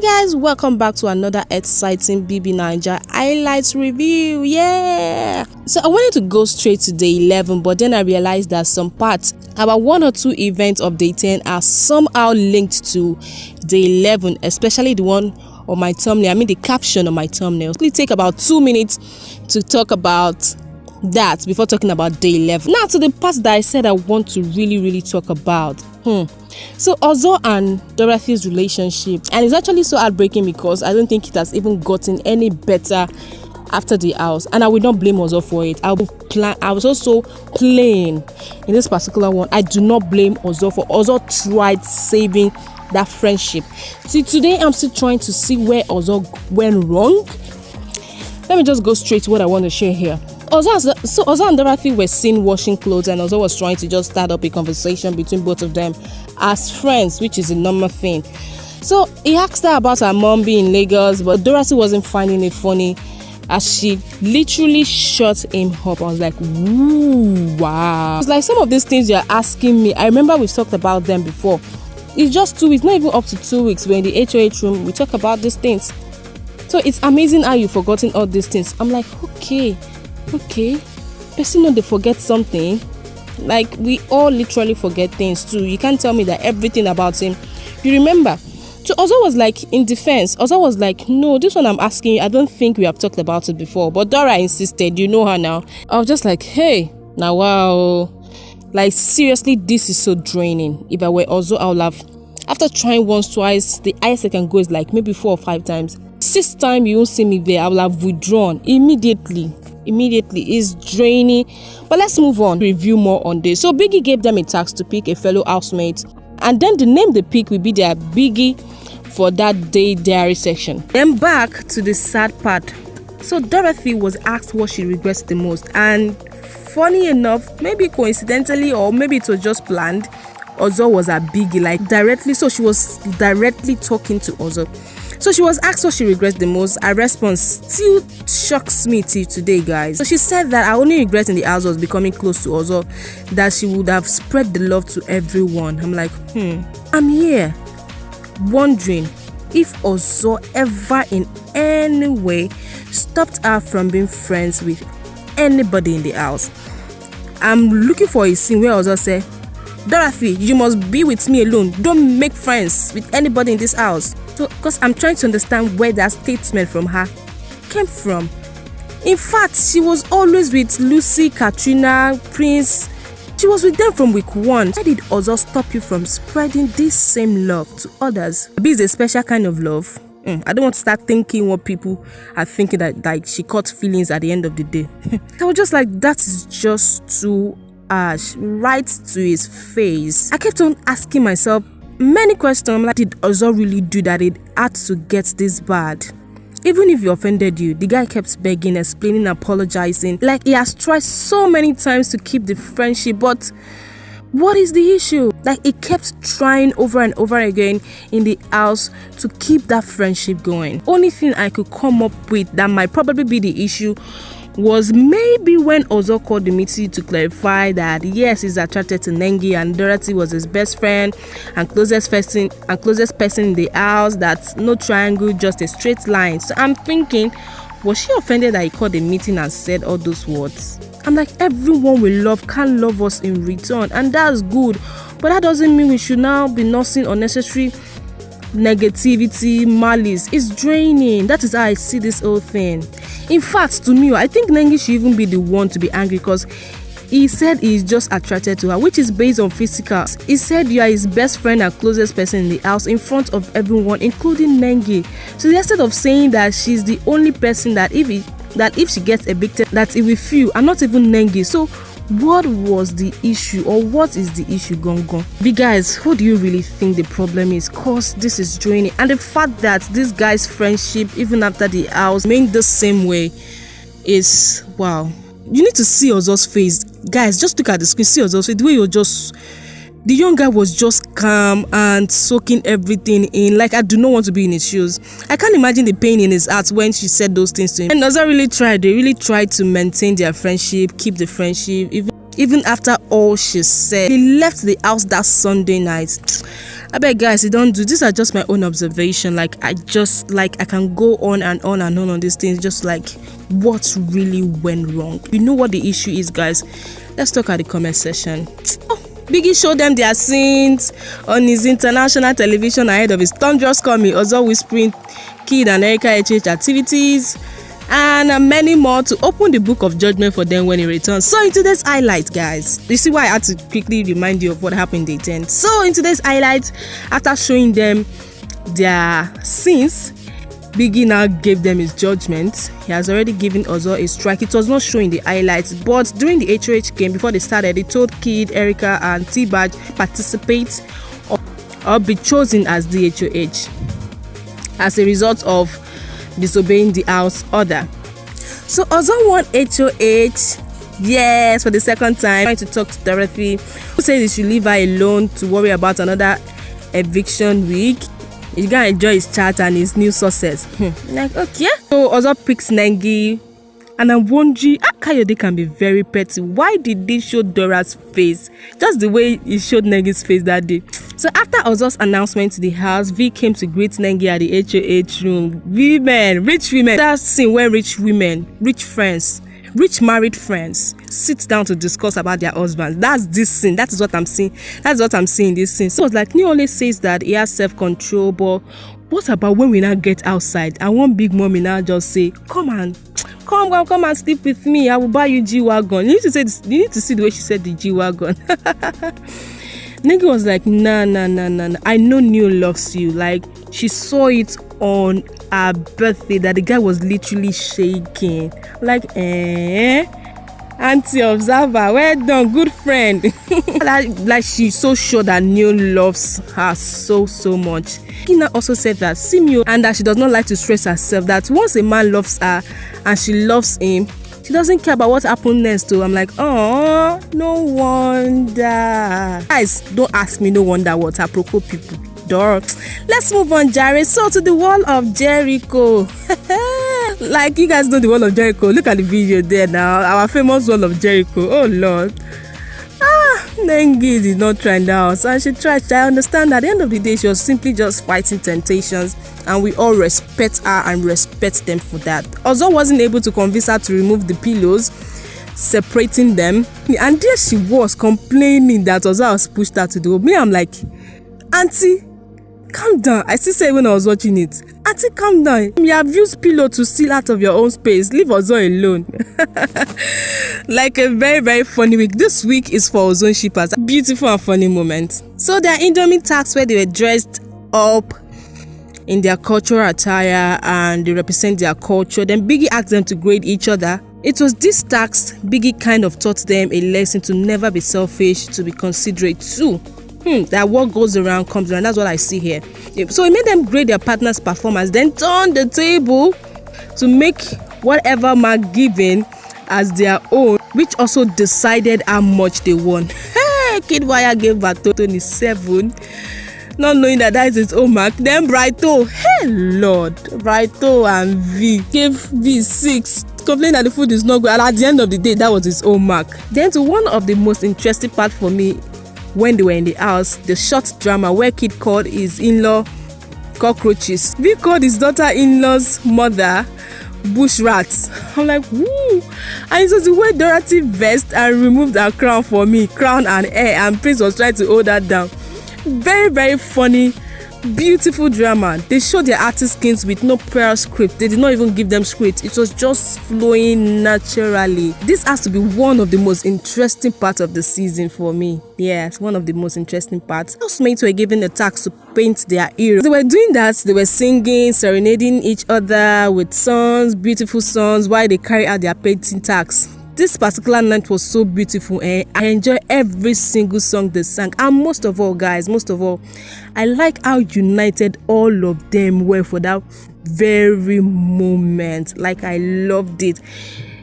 Hi guys, welcome back to another exciting BB Naija highlights review. Yeah, so I wanted to go straight to day 11, but then I realized that some parts about one or two events of day 10 are somehow linked to day 11, especially the one on my thumbnail. I mean the caption on my thumbnail. Please take about 2 minutes to talk about that before talking about day 11. Now to the parts that I said I want to really talk about. So Ozo and Dorathy's relationship, and it's actually so heartbreaking because I don't think it has even gotten any better after the house, and I will not blame Ozo for it. I was also playing in this particular one. I do not blame Ozo for Ozo tried saving that friendship. See, today I'm still trying to see where Ozo went wrong. Let me just go straight to what I want to share here. Ozo and Dorathy were seen washing clothes, and Ozo was trying to just start up a conversation between both of them as friends, which is a normal thing. So he asked her about her mom being in Lagos, but Dorathy wasn't finding it funny as she literally shut him up. I was like, ooh, wow. It's like some of these things you're asking me, I remember we've talked about them before. It's just 2 weeks, not even up to 2 weeks. We're in the HOH room, we talk about these things. So it's amazing how you've forgotten all these things. I'm like, okay, person know they forget something. Like, we all literally forget things too. You can't tell me that everything about him you remember. So Ozo was like, in defense, Ozo was like, no, this one I'm asking you, I don't think we have talked about it before. But Dora insisted, you know her now. I was just like, hey, now wow. Like, seriously, this is so draining. If I were Ozo, I would have, after trying once, twice, the highest I can go is like maybe 4 or 5 times. 6th time you won't see me there, I will have withdrawn immediately. Is draining. But let's move on, review more on this. So Biggie gave them a task to pick a fellow housemate, and then the name they pick will be their Biggie for that day diary section. Then back to the sad part. So Dorathy was asked what she regrets the most, and funny enough, maybe coincidentally or maybe it was just planned, Ozo was a Biggie, like directly. So she was directly talking to Ozo. So she was asked what she regrets the most. Her response still shocks me till today, guys. So she said that her only regret in the house was becoming close to Ozo, that she would have spread the love to everyone. I'm like, I'm here wondering if Ozo ever in any way stopped her from being friends with anybody in the house. I'm looking for a scene where Ozo said, Dorathy, you must be with me alone. Don't make friends with anybody in this house. So, because I'm trying to understand where that statement from her came from. In fact, she was always with Lucy, Katrina, Prince. She was with them from week 1. Why did Ozo stop you from spreading this same love to others? Maybe it's a special kind of love. I don't want to start thinking what people are thinking, that like she caught feelings at the end of the day. I was just like, that is just too harsh, right to his face. I kept on asking myself many questions. I'm like, did Ozo really do that? It had to get this bad. Even if he offended you, the guy kept begging, explaining, apologizing. Like, he has tried so many times to keep the friendship, but what is the issue? Like, he kept trying over and over again in the house to keep that friendship going. Only thing I could come up with that might probably be the issue was maybe when Ozo called the meeting to clarify that yes, he's attracted to Nengi and Dorathy was his best friend and closest person in the house. That's no triangle, just a straight line. So I'm thinking, was she offended that he called the meeting and said all those words? I'm like, everyone we love can love us in return, and that's good, but that doesn't mean we should now be nursing unnecessary negativity, malice. It's draining. That is how I see this whole thing. In fact, to me, I think Nengi should even be the one to be angry, because he said he's just attracted to her, which is based on physical. He said you are his best friend and closest person in the house in front of everyone, including Nengi. So instead of saying that she's the only person that if she gets evicted, that it will feel, and not even Nengi. So what was the issue, or what is the issue, Gongon? Big guys, who do you really think the problem is? Cause this is draining, and the fact that this guy's friendship, even after the house, remained the same way is wow. You need to see Ozo's face, guys. Just look at the screen, see Ozo's face. The way the young guy was just calm and soaking everything in. Like, I do not want to be in his shoes. I can't imagine the pain in his heart when she said those things to him. And Ozo really tried. They really tried to maintain their friendship, keep the friendship, even after all she said. He left the house that Sunday night. I bet guys, you don't do. These are just my own observation. Like I can go on and on and on these things. Just like what really went wrong. You know what the issue is, guys? Let's talk at the comment section. Biggie showed them their scenes on his international television ahead of his thunderous coming. Also whispering Kid and Erica HH activities and many more to open the book of judgment for them when he returns. So in today's highlight, guys, you see why I had to quickly remind you of what happened day 10. So in today's highlight, after showing them their scenes, Biggie now gave them his judgment. He has already given Ozo a strike. It was not showing the highlights, but during the HOH game, before they started, he told Kid, Erica and Tbaj participate or be chosen as the HOH as a result of disobeying the house order. So Ozo won HOH, yes, for the second time. Trying to talk to Dorathy, who said he should leave her alone to worry about another eviction week. He's gonna enjoy his chat and his new success. Like, okay. So Ozo picks Nengi, and I'm wondering, Kayode can be very petty. Why did they show Dora's face? Just the way he showed Nengi's face that day. So after Ozo's announcement to the house, V came to greet Nengi at the HOH room. Women, rich women. That scene where rich women, rich friends, rich married friends sit down to discuss about their husbands. That's this scene. That is what I'm seeing. That's what I'm seeing in this scene. So it's like Ni only says that he has self-control, but what about when we now get outside and one big mommy now just say, come and sleep with me. I will buy you G-Wagon. You need to say this, you need to see the way she said the G-Wagon. Nengi was like, nah. I know Neil loves you. Like, she saw it on her birthday that the guy was literally shaking. Like, Auntie Observer, well done, good friend. like she's so sure that Neil loves her so much. Kina also said that Simio, and that she does not like to stress herself, that once a man loves her and she loves him, she doesn't care about what happened next. I'm like, oh, no wonder. Guys, don't ask me no wonder what. Apropos people. Let's move on, Jerry. So to the wall of Jericho. Like, you guys know the wall of Jericho. Look at the video there now. Our famous wall of Jericho. Oh Lord. Nengi did not try in the house, and she tried. I understand that at the end of the day, she was simply just fighting temptations, and we all respect her and respect them for that. Ozo wasn't able to convince her to remove the pillows, separating them, and there she was complaining that Ozo was pushed her to the wall. Me, I'm like, Auntie, calm down. I still say when I was watching it, Auntie, calm down. You have used pillow to steal out of your own space. Leave Ozo alone. Like a very funny week. This week is for Ozo shippers. Beautiful and funny moment. So their Indomie tax where they were dressed up in their cultural attire and they represent their culture. Then Biggie asked them to grade each other. It was this tax Biggie kind of taught them a lesson to never be selfish, to be considerate too. That what goes around comes around. That's what I see here. So it made them grade their partner's performance, then turn the table to make whatever mark given as their own, which also decided how much they won. Hey, Kiddwaya gave Bato 27, not knowing that is his own mark. Then Brighto, hey Lord, Brighto and V gave V 6. Complained that the food is not good, and at the end of the day, that was his own mark. Then to one of the most interesting part for me, when they were in the house, the short drama where Kid called his in-law cockroaches. V called his daughter-in-law's mother bush rats. I'm like, woo! And it was the way Dorathy vest and removed her crown for me, crown and hair, and Prince was trying to hold that down. Very funny, beautiful drama. They showed their artist skins with no prior script. They did not even give them script. It was just flowing naturally. This has to be one of the most interesting parts of the season for me. Yes, one of the most interesting parts. Housemates were given the task to paint their heroes. They were doing that. They were singing, serenading each other with songs, beautiful songs, while they carry out their painting tasks. This particular night was so beautiful, and I enjoy every single song they sang. And most of all, guys, I like how united all of them were for that very moment. Like, I loved it.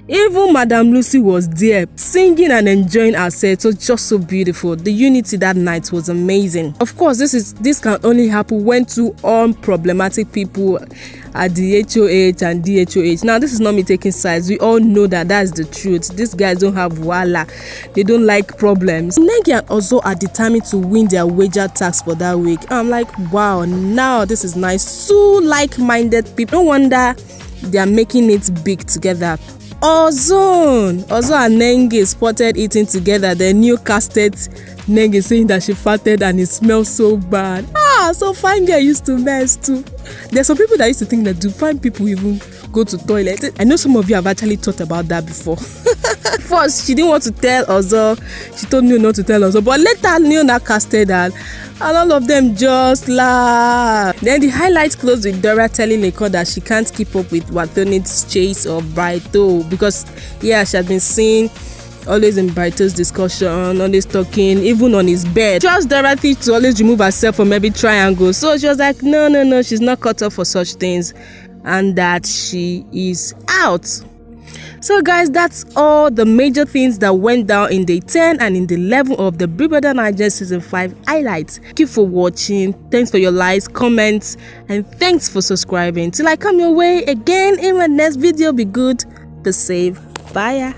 Even Madam Lucy was there, singing and enjoying herself. It was just so beautiful. The unity that night was amazing. Of course, this can only happen when two unproblematic people at the HOH and DHOH. Now, this is not me taking sides. We all know that that's the truth. These guys don't have wala. They don't like problems. Nengi and Ozo are determined to win their wager tax for that week. I'm like, wow, now this is nice. Two like-minded people. No wonder they are making it big together. Ozo and Nengi spotted eating together. The new casted Nengi saying that she farted and it smells so bad. So fine girl used to mess too. There's some people that used to think that do fine people even go to toilet. I know some of you have actually thought about that before. First, she didn't want to tell Ozo. She told Neo not to tell Ozo. But later, Neo now casted her. And all of them just laughed. Then the highlights closed with Dora telling Nicole that she can't keep up with Wathoni's chase of Brighto. Because, yeah, she had been seen always in Brighto's discussion, always talking, even on his bed. She asked Dorathy to always remove herself from every triangle. So she was like, no, she's not cut up for such things. And that she is out. So guys, that's all the major things that went down in day 10 and in the 11 of the Big Brother Naija season 5 highlights. Thank you for watching. Thanks for your likes, comments, and thanks for subscribing. Till I come your way again in my next video. Be good, be safe. Bye.